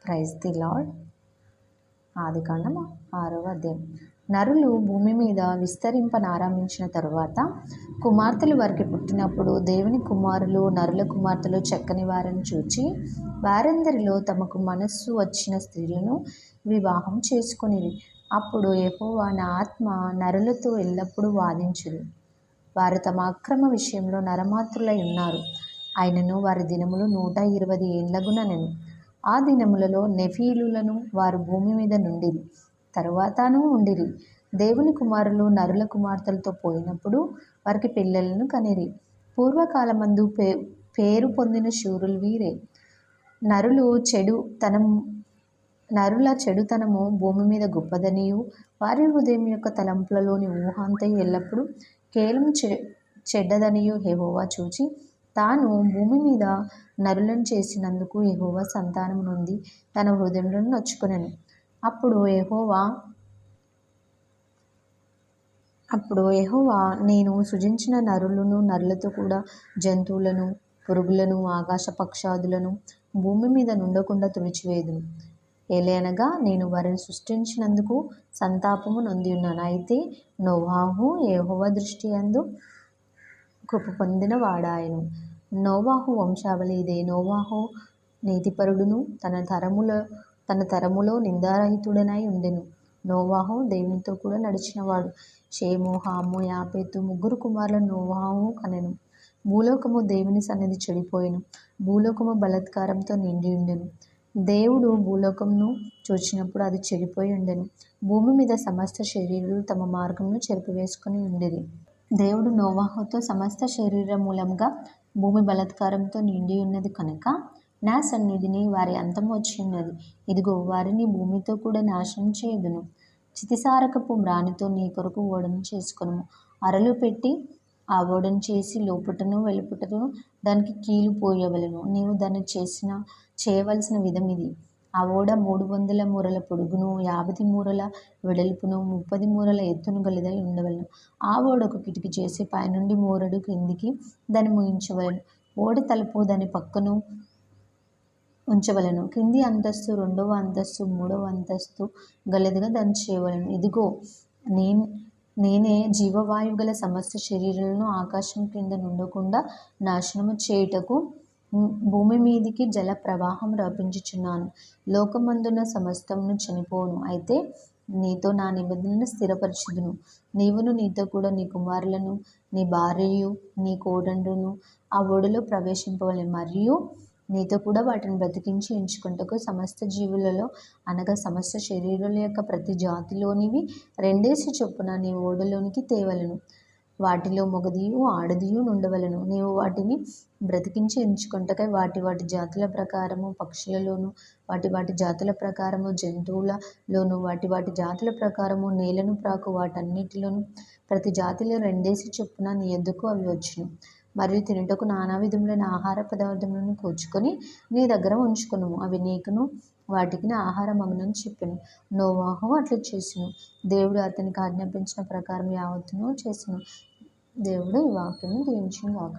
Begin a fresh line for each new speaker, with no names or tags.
Praise the lord. ఆదికాండం 6వ అధ్యాయం. నరులు భూమి మీద విస్తరింపనారంభించిన తరువాత కుమార్తెలు వారికి పుట్టినప్పుడు దేవుని కుమారులు నరుల కుమార్తెలు చక్కని వారిని చూచి వారందరిలో తమకు మనస్సు వచ్చిన స్త్రీలను వివాహం చేసుకొనిరి. అప్పుడు యెహోవా నా ఆత్మ నరులతో ఎల్లప్పుడూ వాదించును. వారు తమ అక్రమ విషయంలో నరమాత్రులై ఉన్నారు. అయినను వారి దినములు 120 ఏండ్లగునెను. ఆ దినములలో నెఫీలులను వారు భూమి మీద నుండిరి, తరువాతనూ ఉండిరి. దేవుని కుమారులు నరుల కుమార్తెలతో పోయినప్పుడు వారికి పిల్లలను కనిరి. పూర్వకాలమందు పేరు పొందిన శూరులు వీరే. నరుల చెడుతనము భూమి మీద గొప్పదనియు వారి హృదయం యొక్క తలంపులలోని ఊహ అంతయు ఎల్లప్పుడూ కేవలం చెడ్డదనియు యెహోవా చూచి తాను భూమి మీద నరులను చేసినందుకు యెహోవా సంతానము నొంది తన హృదయంలో నొచ్చుకొనెను. అప్పుడు యెహోవా నేను సృజించిన నరులతో కూడా జంతువులను, పురుగులను, ఆకాశ పక్షాదులను భూమి మీద నుండకుండా తుడిచివేయుదును. ఏలయనగా నేను వారిని సృష్టించినందుకు సంతాపము నొందియున్నాను. అయితే నోవాహు యెహోవా దృష్టి యందు కృప పొందిన వాడాయెను. నోవాహు వంశావళి ఇదే. నోవాహు నీతిపరుడును తన తరములో నిందారహితుడనై ఉండెను. నోవాహు దేవునితో కూడా నడిచినవాడు. షేము, హాము, యాపెతు 3 కుమారులను నోవాహు కనెను. భూలోకము దేవుని సన్నిధి చెడిపోయెను. భూలోకము బలాత్కారంతో నిండి ఉండెను. దేవుడు భూలోకమును చూచినప్పుడు అది చెడిపోయి ఉండెను. భూమి మీద సమస్త శరీరులు తమ మార్గమును చెరిపివేసుకొని ఉండిరి. దేవుడు నోవాహుతో సమస్త శరీర మూలముగా భూమి బలాత్కారంతో నిండి ఉన్నది కనుక నా సన్నిధిని వారి అంతము వచ్చి ఉన్నది. ఇదిగో వారిని భూమితో కూడా నాశనం చేయుదును. చితిసారకపు మ్రానితో నీ కొరకు ఓడను చేసుకొనుము. అరలు పెట్టి ఆ ఓడను చేసి లోపటను వెలుపటను దానికి కీలు పోయవలెను. నీవు దాన్ని చేయవలసిన విధం ఇది. ఆ ఓడ 300 మూరల పొడుగును, 50 మూరల వెడల్పును, 30 మూరల ఎత్తును గలదై ఉండవలెను. ఆ ఓడకు కిటికీ చేసి పైనుండి మూరడు క్రిందికి దాన్ని ముగించవలెను. ఓడ తలుపు దాని పక్కను ఉంచవలెను. క్రింది అంతస్తు, 2వ అంతస్తు, 3వ అంతస్తు గలదిగా దాన్ని చేయవలెను. ఇదిగో నేనే జీవవాయువు గల సమస్త శరీరాలను ఆకాశం క్రింద నుండకుండా నాశనము చేయుటకు భూమి మీదికి జల ప్రవాహం రప్పించుచున్నాను. లోకమందున్న సమస్తమును చనిపోవును. అయితే నీతో నా నిబంధనను స్థిరపరచుదును. నీవును నీతో కూడా నీ కుమారులను, నీ భార్యయు, నీ కోడండ్రును ఆ ఓడలో ప్రవేశింపవలెను. మరియు నీతో కూడా వాటిని బ్రతికించి ఉంచుకొనుటకు సమస్త జీవులలో అనగా సమస్త శరీరుల యొక్క ప్రతి జాతిలోనివి 2 చొప్పున నీ ఓడలోనికి తేవలెను. వాటిలో మొగదియు ఆడదియు నుండవలెను. నీవు వాటిని బ్రతికించి ఉంచుకొనుటకై వాటి జాతుల ప్రకారము పక్షులలోను, వాటి జాతుల ప్రకారము జంతువులలోను, వాటి జాతుల ప్రకారము నేలను ప్రాకు వాటన్నిటిలోను ప్రతి జాతిలో 2 చొప్పున నీ యొద్దకు అవి వచ్చును. మరియు తినుటకు నానా విధములైన ఆహార పదార్థములను కూర్చుకొని నీ దగ్గర ఉంచుకొనుము. అవి నీకును వాటికిని ఆహారమగునని చెప్పెను. నోవాహు అట్లా చేసెను. దేవుడు అతనికి ఆజ్ఞాపించిన ప్రకారం యావత్తును చేసెను. దేవుడు ఈ వాక్యము దీవించును గాక.